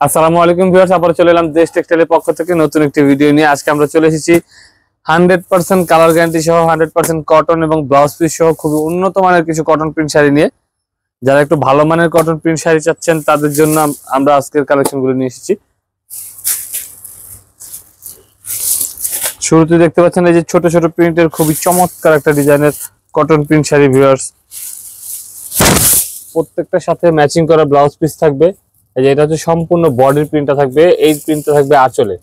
আসসালামু আলাইকুম ভিউয়ার্স, আবার চলে এলাম দেশ টেক্সটাইলের পক্ষ থেকে নতুন একটি ভিডিও নিয়ে। আজকে আমরা চলে এসেছি 100% কালার গ্যারান্টি সহ 100% কটন এবং ব্লাউজ পিস সহ খুবই উন্নত মানের কিছু কটন প্রিন্ট শাড়ি নিয়ে। যারা একটু ভালো মানের কটন প্রিন্ট শাড়ি চাচ্ছেন তাদের জন্য আমরা আজকের কালেকশনগুলো নিয়ে এসেছি। শুরুতে দেখতে পাচ্ছেন এই যে ছোট ছোট প্রিন্টের খুবই চমৎকার একটা ডিজাইনের কটন প্রিন্ট শাড়ি ভিউয়ার্স। প্রত্যেকটার সাথে ম্যাচিং করা ব্লাউজ পিস থাকবে। এই যে এটা হচ্ছে সম্পূর্ণ বডির প্রিন্টটা থাকবে, এই প্রিন্টটা থাকবে আঁচলে।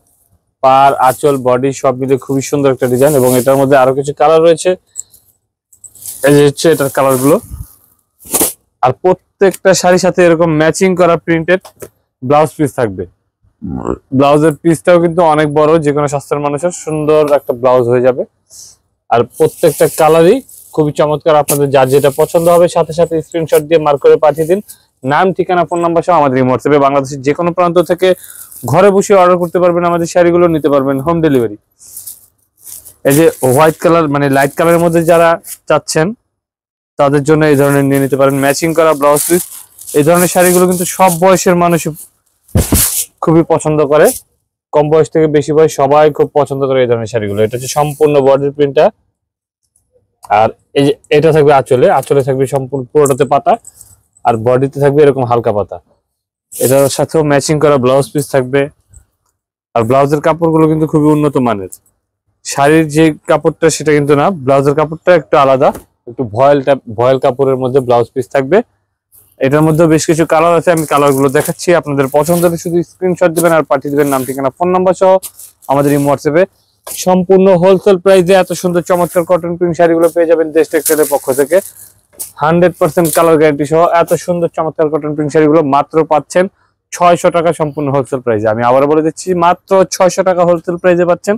পার আঁচল বডি সব মিলে খুবই সুন্দর একটা ডিজাইন এবং এটার মধ্যে আরো কিছু কালার রয়েছে। এই যে হচ্ছে এটার কালার গুলো। আর প্রত্যেকটা শাড়ির সাথে এরকম ম্যাচিং করা প্রিন্টেড ব্লাউজ পিস থাকবে। ব্লাউজের পিসটাও কিন্তু অনেক বড়, যে কোনো স্বাস্থ্যের মানুষের সুন্দর একটা ব্লাউজ হয়ে যাবে। আর প্রত্যেকটা কালারই খুবই চমৎকার। আপনাদের যার যেটা পছন্দ হবে সাথে সাথে স্ক্রিনশট দিয়ে মার্ক করে পাঠিয়ে দিন। নাম, ঠিকানা, ফোন নাম্বার সহ আমাদের এই হোয়াটসঅ্যাপে বাংলাদেশের যে কোনো প্রান্ত থেকে ঘরে বসে অর্ডার করতে পারবেন। আমাদের শাড়িগুলো নিতে পারবেন হোম ডেলিভারি। এই যে হোয়াইট কালার মানে লাইট কালারের মধ্যে যারা চাচ্ছেন তাদের জন্য এই ধরনের নিয়ে নিতে পারেন ম্যাচিং করা ব্লাউজ পিস। এই ধরনের শাড়িগুলো কিন্তু সব বয়সের মানুষ খুবই পছন্দ করে, কম বয়স থেকে বেশি বয়স সবাই খুব পছন্দ করে এই ধরনের শাড়িগুলো। এটা হচ্ছে সম্পূর্ণ বডির প্রিন্টটা। আর এই যে এটা থাকবে আঁচলে, আঁচলে থাকবে সম্পূর্ণ পুরোটাতে পাতা আর বডিতে থাকবে এরকম হালকা পাতা। এটার সাথেও ম্যাচিং করা ব্লাউজ পিস থাকবে। আর ব্লাউজের কাপড়গুলো কিন্তু খুবই উন্নত মানের। শাড়ির যে কাপড়টা সেটা কিন্তু না, ব্লাউজের কাপড়টা একটু আলাদা, একটু ভয়েল কাপড়ের মধ্যে ব্লাউজ পিস থাকবে। এটার মধ্যে বেশ কিছু কালার আছে, আমি কালারগুলো দেখাচ্ছি। আপনাদের পছন্দ হলে শুধু স্ক্রিনশট দিবেন আর পাঠিয়ে দিবেন নাম, ঠিকানা, ফোন নাম্বার সহ আমাদের এই হোয়াটসঅ্যাপে। সম্পূর্ণ হোলসেল প্রাইসে এত সুন্দর চমৎকার কটন প্রিন্ট শাড়িগুলো পেয়ে যাবেন দেশ টেক্সটাইলের পক্ষ থেকে। 100% কালার গ্যারান্টি সহ এত সুন্দর চমৎকার কটন প্রিন্ট শাড়িগুলো মাত্র পাচ্ছেন 600 টাকা সম্পূর্ণ হোলসেল প্রাইসে। আমি আবার বলে দিচ্ছি, মাত্র 600 টাকা হোলসেল প্রাইসে পাচ্ছেন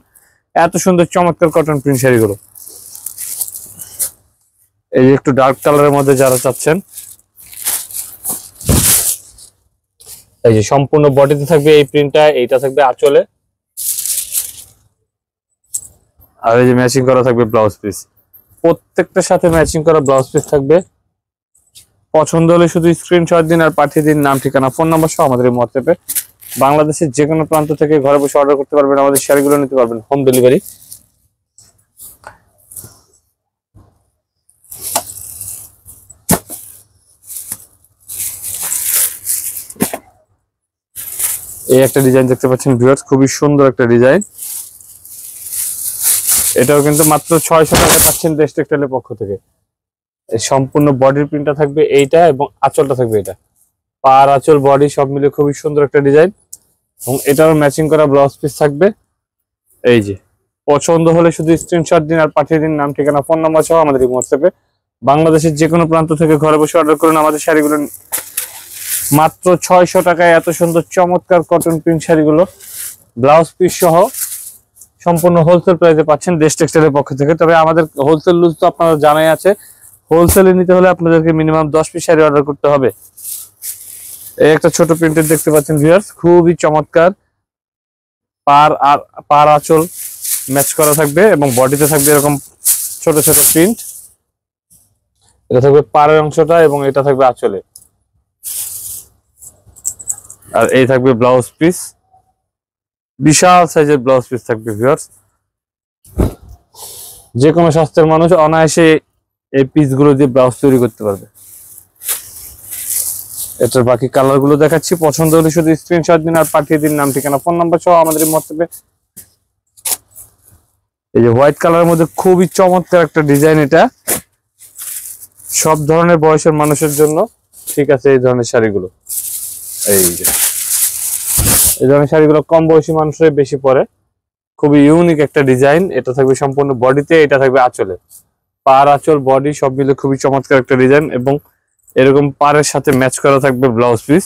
এত সুন্দর চমৎকার কটন প্রিন্ট শাড়িগুলো। এই যে একটু ডার্ক কালারের মধ্যে যারা চাচ্ছেন, এই যে সম্পূর্ণ বডিতে থাকবে এই প্রিন্টটা, এইটা থাকবে আঁচলে। আর এই যে ম্যাচিং করা থাকবে ব্লাউজ পিস, প্রত্যেকটার সাথে ম্যাচিং করা ব্লাউজ পিস থাকবে। পছন্দ হলে শুধু স্ক্রিনশট দিন আর পাঠিয়ে দিন নাম, ঠিকানা, ফোন নাম্বার সহ আমাদের এই হোয়াটসঅ্যাপে। বাংলাদেশের যে কোনো প্রান্ত থেকে ঘরে বসে অর্ডার করতে পারবেন, আমাদের শাড়িগুলো নিতে পারবেন হোম ডেলিভারি। এই একটা ডিজাইন দেখতে পাচ্ছেন ভিউয়ার্স, খুবই সুন্দর একটা ডিজাইন। এটাও কিন্তু মাত্র 600 টাকায় পাচ্ছেন দেশ টেক্সটাইলের পক্ষ থেকে। এই সম্পূর্ণ বডির প্রিন্টটা থাকবে এইটা এবং আঁচলটা থাকবে এটা। পার আঁচল বডি সব মিলে খুবই সুন্দর একটা ডিজাইন এবং এটারও ম্যাচিং করা ব্লাউজ পিস থাকবে। এই যে পছন্দ হলে শুধু স্ক্রিনশট দিন আর পাঠিয়ে দিন নাম, ঠিকানা, ফোন নাম্বার সহ আমাদের এই হোয়াটসঅ্যাপে। বাংলাদেশের যে কোনো প্রান্ত থেকে ঘরে বসে অর্ডার করুন আমাদের শাড়িগুলো মাত্র 600 টাকায় এত সুন্দর চমৎকার কটন প্রিন্ট শাড়িগুলো ব্লাউজ পিস সহ সম্পূর্ণ হোলসেল প্রাইসে পাচ্ছেন দেশ টেক্সটাইলের পক্ষ থেকে। তবে আমাদের হোলসেল লুজ তো আপনারা জানাই আছে, হোলসেলে নিতে হলে আপনাদেরকে মিনিমাম 10 পিস শাড়ি অর্ডার করতে হবে। এই একটা ছোট প্রিন্টের দেখতে পাচ্ছেন ভিউয়ার্স, খুবই চমৎকার। পার আঁচল ম্যাচ করা থাকবে এবং বডিতে থাকবে এরকম ছোট ছোট প্রিন্ট। এটা থাকবে পাড়ের অংশটা এবং এটা থাকবে আঁচলে। আর এই থাকবে ব্লাউজ পিস, বিশাল সাইজের ব্লাউজ পিস থাকবে ভিউয়ার্স। যে কোনো স্বাস্থ্যের মানুষ অনায়াসে এই পিসগুলো দিয়ে ব্লাউজ তৈরি করতে পারবে। এটার বাকি কালার গুলো দেখাচ্ছি, পছন্দ হলে শুধু স্ক্রিনশট দিন আর পাঠিয়ে দিন নাম, ঠিকানা, ফোন নাম্বার সহ আমাদের হোয়াটসঅ্যাপে। এই যে হোয়াইট কালারের মধ্যে খুবই চমৎকার একটা ডিজাইন, এটা সব ধরনের বয়সের মানুষের জন্য ঠিক আছে। এই ধরনের শাড়িগুলো, এই ধরনের শাড়িগুলো কম বয়সী মানুষের বেশি পরে, খুবই ইউনিক একটা ডিজাইন। এটা থাকবে সম্পূর্ণ বডিতে, এটা থাকবে আঁচলে। পার আঁচল বডি সব মিলে খুবই চমৎকার একটা ডিজাইন এবং এরকম পাড়ের সাথে ম্যাচ করা থাকবে ব্লাউজ পিস।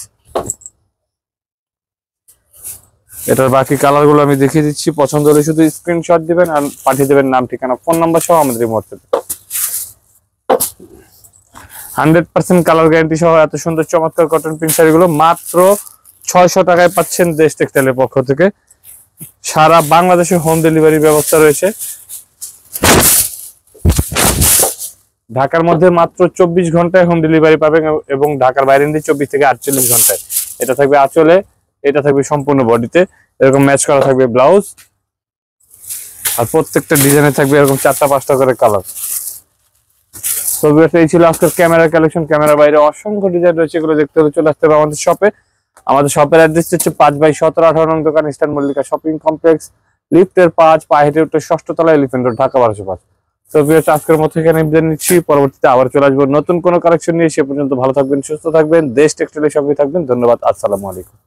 এটার বাকি কালার গুলো আমি দেখিয়ে দিচ্ছি, পছন্দ হলে শুধু স্ক্রিনশট দিবেন আর পাঠিয়ে দেবেন নাম, ঠিকানা, ফোন নাম্বার সহ আমাদের হোয়াটসঅ্যাপে। 100% কালার গ্যারান্টি সহ এত সুন্দর চমৎকার কটন প্রিন্ট শাড়িগুলো মাত্র 600 টাকায় পাচ্ছেন দেশ টেক্সটাইলের পক্ষ থেকে। সারা বাংলাদেশে হোম ডেলিভারি ব্যবস্থা রয়েছে। ঢাকার মধ্যে মাত্র 24 ঘন্টায় হোম ডেলিভারি পাবেন এবং ঢাকার বাইরে 24 থেকে 48 ঘন্টায়। এটা থাকবে আঁচলে এটা থাকবে সম্পূর্ণ বডিতে, এরকম ম্যাচ করা থাকবে ব্লাউজ। আর প্রত্যেকটা ডিজাইনে থাকবে এরকম 4টা 5টা করে কালার। তো এই ছিল আজকের ক্যামেরা কালেকশন। ক্যামেরার বাইরে অসংখ্য ডিজাইন রয়েছে, এগুলো দেখতে হলে চলে আসতে হবে আমাদের শপে। আমাদের শপের অ্যাড্রেস হচ্ছে 5/17 নং দোকান, ইস্টার্ন মল্লিকা শপিং কমপ্লেক্স, লিফটের 5, পায়ে হেঁটে উঠে 6ষ্ঠ তলায়, এলিফ্যান্ট রোড, ঢাকা 1205। তো আজকের মতো এখানে বিদায় নিচ্ছি, পরবর্তীতে আবার চলে আসবো নতুন কোনো কালেকশন নিয়ে। সে পর্যন্ত ভালো থাকবেন, সুস্থ থাকবেন, দেশ টেক্সটাইলের সঙ্গে থাকবেন। ধন্যবাদ, আসসালামু আলাইকুম।